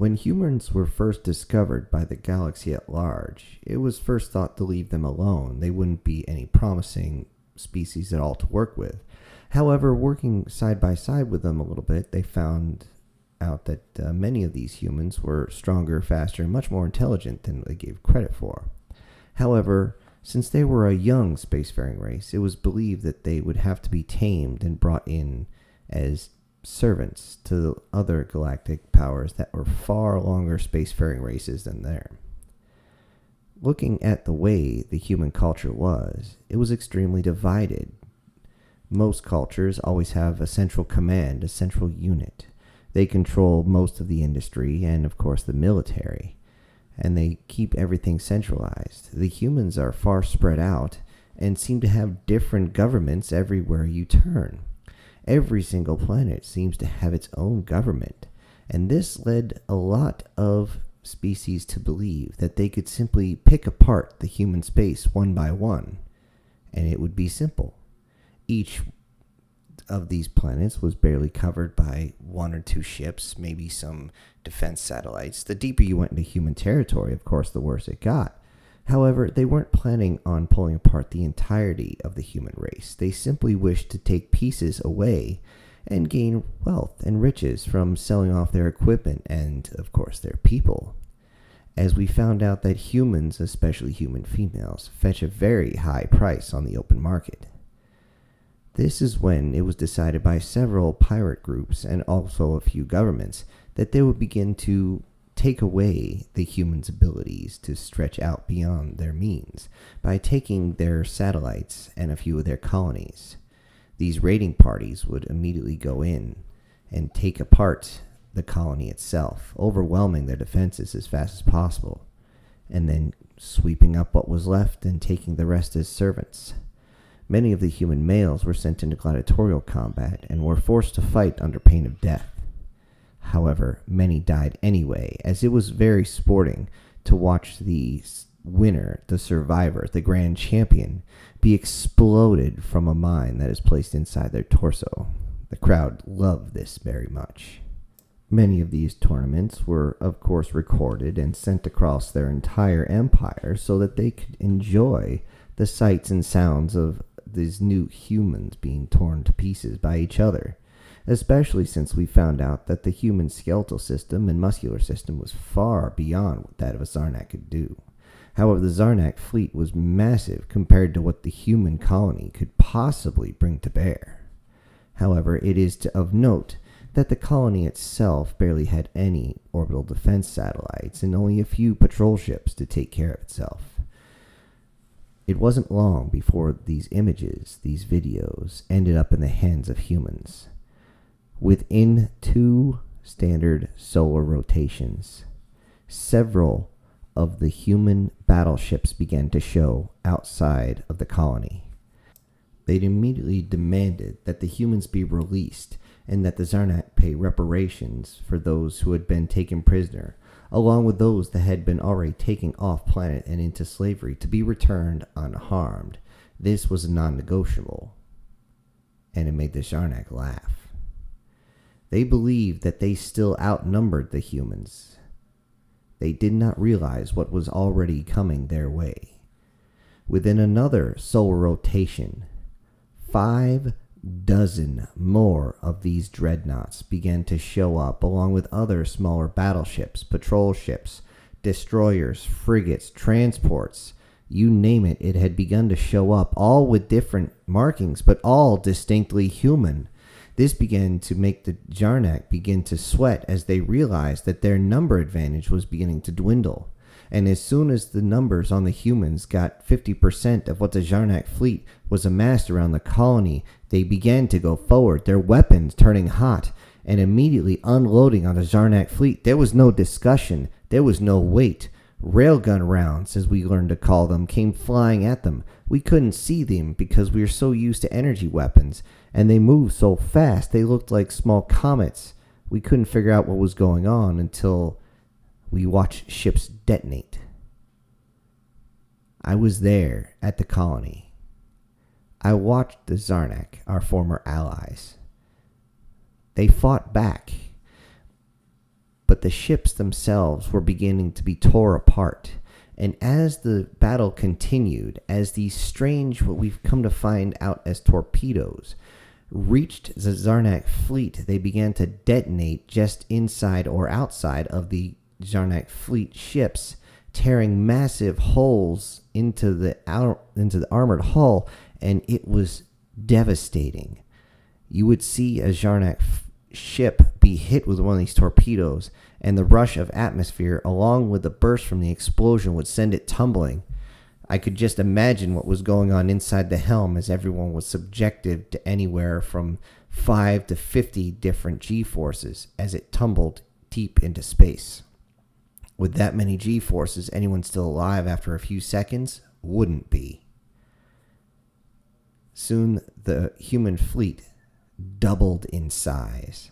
When humans were first discovered by the galaxy at large, it was first thought to leave them alone. They wouldn't be any promising species at all to work with. However, working side by side with them a little bit, they found out that many of these humans were stronger, faster, and much more intelligent than they gave credit for. However, since they were a young spacefaring race, it was believed that they would have to be tamed and brought in as servants to other galactic powers that were far longer spacefaring races than theirs. Looking at the way the human culture was, it was extremely divided. Most cultures always have a central command, a central unit. They control most of the industry and, of course, the military, and they keep everything centralized. The humans are far spread out and seem to have different governments everywhere you turn. Every single planet seems to have its own government, and this led a lot of species to believe that they could simply pick apart the human space one by one, and it would be simple. Each of these planets was barely covered by one or two ships, maybe some defense satellites. The deeper you went into human territory, of course, the worse it got. However, they weren't planning on pulling apart the entirety of the human race. They simply wished to take pieces away and gain wealth and riches from selling off their equipment and, of course, their people. As we found out that humans, especially human females, fetch a very high price on the open market. This is when it was decided by several pirate groups and also a few governments that they would begin to take away the humans' abilities to stretch out beyond their means by taking their satellites and a few of their colonies. These raiding parties would immediately go in and take apart the colony itself, overwhelming their defenses as fast as possible, and then sweeping up what was left and taking the rest as servants. Many of the human males were sent into gladiatorial combat and were forced to fight under pain of death. However, many died anyway, as it was very sporting to watch the winner, the survivor, the grand champion, be exploded from a mine that is placed inside their torso. The crowd loved this very much. Many of these tournaments were, of course, recorded and sent across their entire empire so that they could enjoy the sights and sounds of these new humans being torn to pieces by each other, especially since we found out that the human skeletal system and muscular system was far beyond what that of a Zarnak could do. However, the Zarnak fleet was massive compared to what the human colony could possibly bring to bear. However, it is of note that the colony itself barely had any orbital defense satellites and only a few patrol ships to take care of itself. It wasn't long before these images, these videos, ended up in the hands of humans. Within 2 standard solar rotations, several of the human battleships began to show outside of the colony. They'd immediately demanded that the humans be released and that the Zarnak pay reparations for those who had been taken prisoner, along with those that had been already taken off planet and into slavery to be returned unharmed. This was a non-negotiable, and it made the Zarnak laugh. They believed that they still outnumbered the humans. They did not realize what was already coming their way. Within another solar rotation, 5 dozen more of these dreadnoughts began to show up, along with other smaller battleships, patrol ships, destroyers, frigates, transports, you name it, it had begun to show up, all with different markings, but all distinctly human. This began to make the Zarnak begin to sweat as they realized that their number advantage was beginning to dwindle. And as soon as the numbers on the humans got 50% of what the Zarnak fleet was amassed around the colony, they began to go forward, their weapons turning hot, and immediately unloading on the Zarnak fleet. There was no discussion. There was no wait. Railgun rounds, as we learned to call them, came flying at them. We couldn't see them because we were so used to energy weapons, and they moved so fast they looked like small comets. We couldn't figure out what was going on until we watched ships detonate. I was there at the colony. I watched the Zarnak, our former allies. They fought back, but the ships themselves were beginning to be tore apart. And as the battle continued, as these strange, what we've come to find out as torpedoes, reached the Zarnak fleet, they began to detonate just inside or outside of the Zarnak fleet ships, tearing massive holes into the armored hull, and it was devastating. You would see a Zarnak ship be hit with one of these torpedoes, and the rush of atmosphere along with the burst from the explosion would send it tumbling. I could just imagine what was going on inside the helm as everyone was subjected to anywhere from 5 to 50 different G-forces as it tumbled deep into space. With that many G-forces, anyone still alive after a few seconds wouldn't be. Soon the human fleet doubled in size.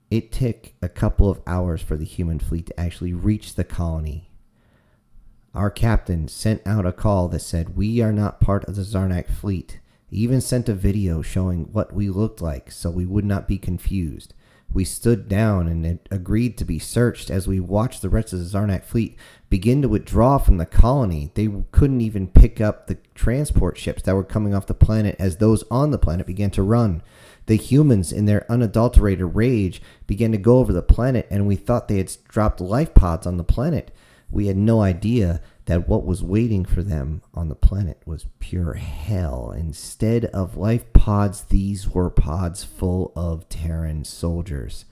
It took a couple of hours for the human fleet to actually reach the colony. Our captain sent out a call that said, "We are not part of the Zarnak fleet." He even sent a video showing what we looked like so we would not be confused. We stood down and agreed to be searched as we watched the rest of the Zarnak fleet begin to withdraw from the colony. They couldn't even pick up the transport ships that were coming off the planet as those on the planet began to run. The humans, in their unadulterated rage, began to go over the planet, and we thought they had dropped life pods on the planet. We had no idea that what was waiting for them on the planet was pure hell. Instead of life pods, these were pods full of Terran soldiers.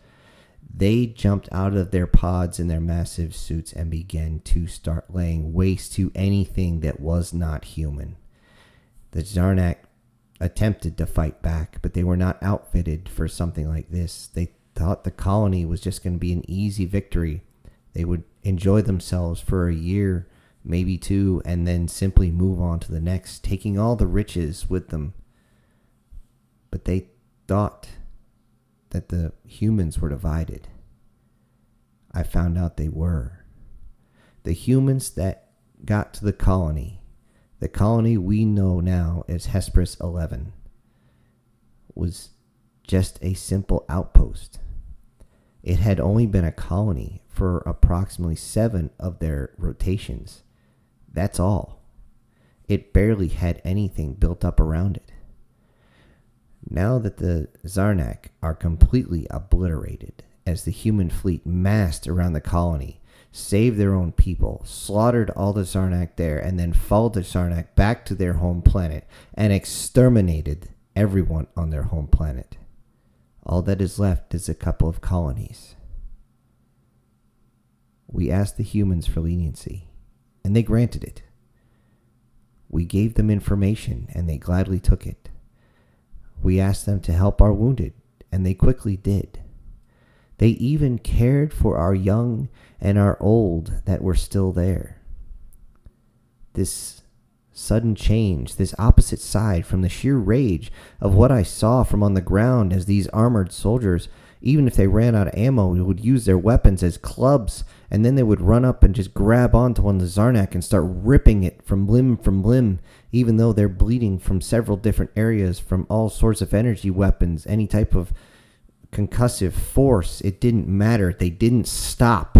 They jumped out of their pods in their massive suits and began to start laying waste to anything that was not human. The Zarnak attempted to fight back, but they were not outfitted for something like this. They thought the colony was just going to be an easy victory. They would enjoy themselves for a year, maybe two, and then simply move on to the next, taking all the riches with them. But they thought that the humans were divided. I found out they were. The humans that got to the colony we know now as Hesperus 11, was just a simple outpost. It had only been a colony for approximately 7 of their rotations. That's all. It barely had anything built up around it. Now that the Zarnak are completely obliterated, as the human fleet massed around the colony, saved their own people, slaughtered all the Zarnak there, and then followed the Zarnak back to their home planet and exterminated everyone on their home planet. All that is left is a couple of colonies. We asked the humans for leniency, and they granted it. We gave them information, and they gladly took it. We asked them to help our wounded, and they quickly did. They even cared for our young and our old that were still there. This sudden change, this opposite side from the sheer rage of what I saw from on the ground as these armored soldiers, even if they ran out of ammo, would use their weapons as clubs, and then they would run up and just grab onto one of the Zarnak and start ripping it from limb, even though they're bleeding from several different areas from all sorts of energy weapons, any type of concussive force. It didn't matter. They didn't stop.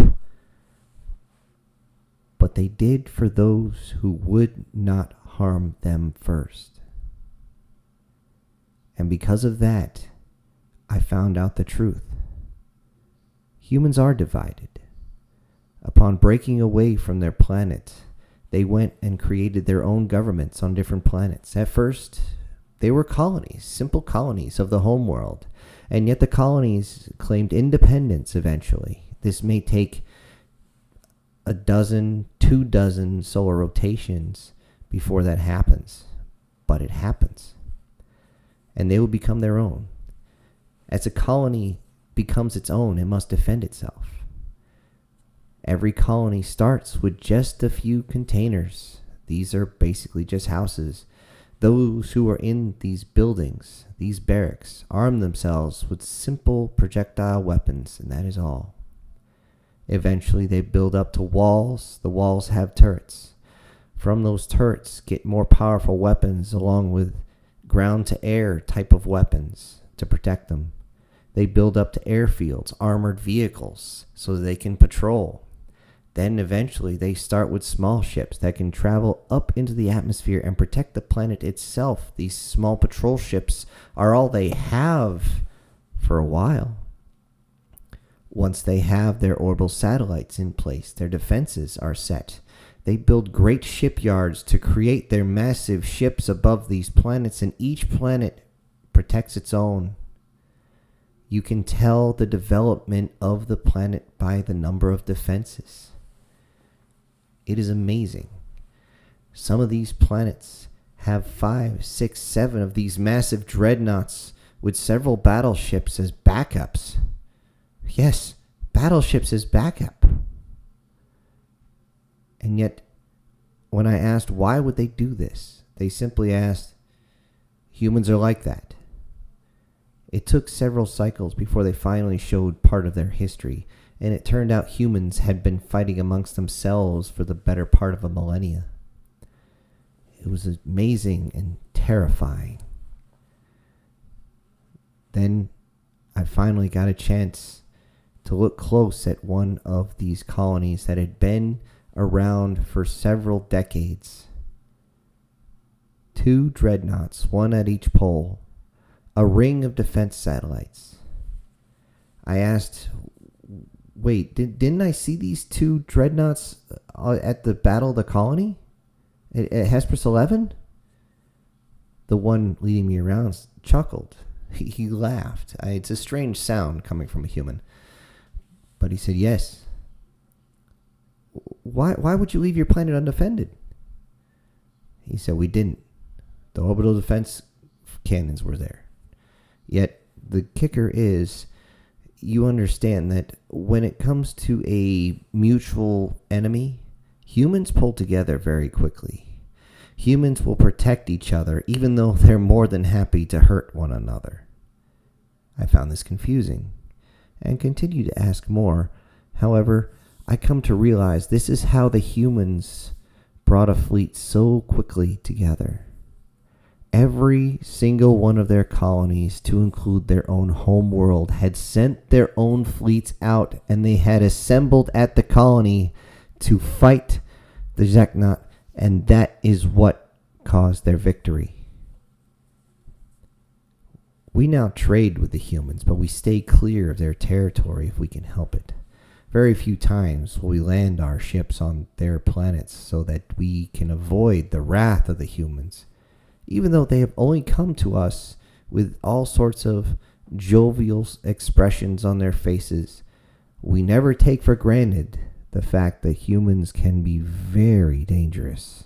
But they did for those who would not harm them first. And because of that, I found out the truth. Humans are divided. Upon breaking away from their planet, they went and created their own governments on different planets. At first, they were colonies, simple colonies of the homeworld. And yet the colonies claimed independence eventually. This may take a dozen, 24 solar rotations before that happens. But it happens. And they will become their own. As a colony becomes its own, it must defend itself. Every colony starts with just a few containers. These are basically just houses. Those who are in these buildings, these barracks, arm themselves with simple projectile weapons, and that is all. Eventually, they build up to walls. The walls have turrets. From those turrets, get more powerful weapons along with ground-to-air type of weapons to protect them. They build up to airfields, armored vehicles, so that they can patrol. Then eventually they start with small ships that can travel up into the atmosphere and protect the planet itself. These small patrol ships are all they have for a while. Once they have their orbital satellites in place, their defenses are set. They build great shipyards to create their massive ships above these planets, and each planet protects its own. You can tell the development of the planet by the number of defenses. It is amazing. Some of these planets have 5, 6, 7 of these massive dreadnoughts with several battleships as backups. Yes, battleships as backup. And yet, when I asked why would they do this, they simply asked, humans are like that. It took several cycles before they finally showed part of their history, and it turned out humans had been fighting amongst themselves for the better part of a millennia. It was amazing and terrifying. Then I finally got a chance to look close at one of these colonies that had been around for several decades. 2 dreadnoughts, one at each pole, a ring of defense satellites. I asked, wait, didn't I see these 2 dreadnoughts at the Battle of the Colony? At Hesperus 11? The one leading me around chuckled. He laughed. It's a strange sound coming from a human. But he said, yes. Why would you leave your planet undefended? He said, we didn't. The orbital defense cannons were there. Yet the kicker is, you understand that when it comes to a mutual enemy, humans pull together very quickly. Humans will protect each other even though they're more than happy to hurt one another. I found this confusing and continue to ask more. However, I come to realize this is how the humans brought a fleet so quickly together. Every single one of their colonies, to include their own home world, had sent their own fleets out, and they had assembled at the colony to fight the Zeknot, and that is what caused their victory. We now trade with the humans, but we stay clear of their territory if we can help it. Very few times will we land our ships on their planets so that we can avoid the wrath of the humans, even though they have only come to us with all sorts of jovial expressions on their faces. We never take for granted the fact that humans can be very dangerous,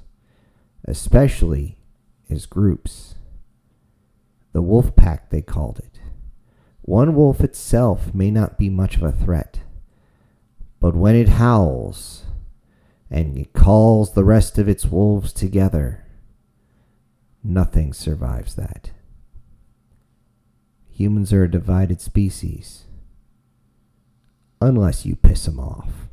especially as groups. The wolf pack, they called it. One wolf itself may not be much of a threat, but when it howls and it calls the rest of its wolves together, nothing survives that. Humans are a divided species, unless you piss them off.